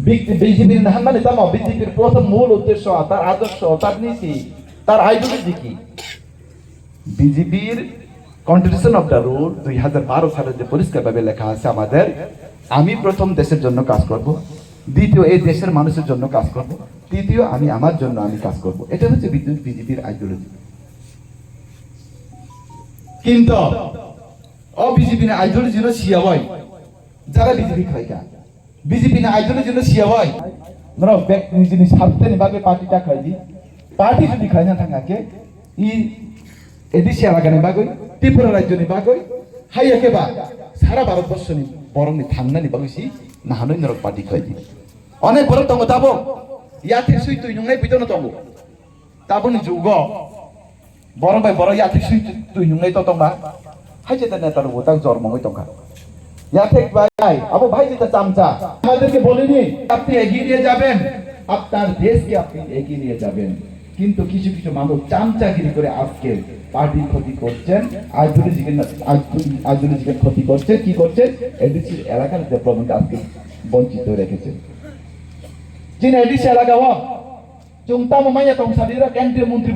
বিজেপির নাহান্নানি তামা বিজেপির প্রথম মূল উদ্দেশ্য তার আদর্শ তার নীতি তার আইডিওলজি কি বিজেপির কন্ট্রিবিউশন অফ দ্য রুল 2012 সালে যে পরিষ্কারভাবে লেখা আছে আমাদের আমি প্রথম দেশের জন্য কাজ করব, দ্বিতীয় এই দেশের মানুষের জন্য কাজ করব, তৃতীয় আমি আমার জন্য আমি কাজ করব। এটা হচ্ছে বিজেপির আইডিওলজি। কিন্তু বিজেপি না আইডিওলজি নো সিয়া হয় যারা বিজেপি খাইকা বিজেপি না আইডিওলজি নো সিয়া হয় নরো ব্যাক নিজে স্বার্থে নিবাগে পার্টিটা খাইদি পার্টি যদি খাই না থাকাকে ই এদিশে লাগানি বাগই ত্রিপুরা রাজ্য নি বাগই হাইয়াকে বা সারা ভারতবর্ষ নি বরং নি থাংনা নি বাগইছি না হানই নরক পার্টি খাইদি অনেক বড় তঙ্গ তাবো ইয়াতে সুই তুই নংলাই বিতন তঙ্গ তাবো নি যুগ বরং ভাই বড় ইয়াতে সুই তুই নংলাই তো তঙ্গা হাইছে তা নেতার ওটা জন্ম হই তঙ্গা ইয়াতে ভাই আবো ভাই যেটা চামচা আমাদেরকে বলেনি আপনি এগিয়ে নিয়ে যাবেন আপনার দেশকে আপনি এগিয়ে নিয়ে যাবেন, কিন্তু কিছু কিছু মানুষ চামচাগিরি করে আজকে পার্টির ক্ষতি করছেন, আইডিওলজিকে ক্ষতি করছে, কি করছে এডিসি এলাকার ডেভেলপমেন্ট আজকে বঞ্চিত রেখেছে। যিনি এডিসি এলাকা হোক চুংতা মামাইয়া টংসারিরা কেন্দ্রীয় মন্ত্রী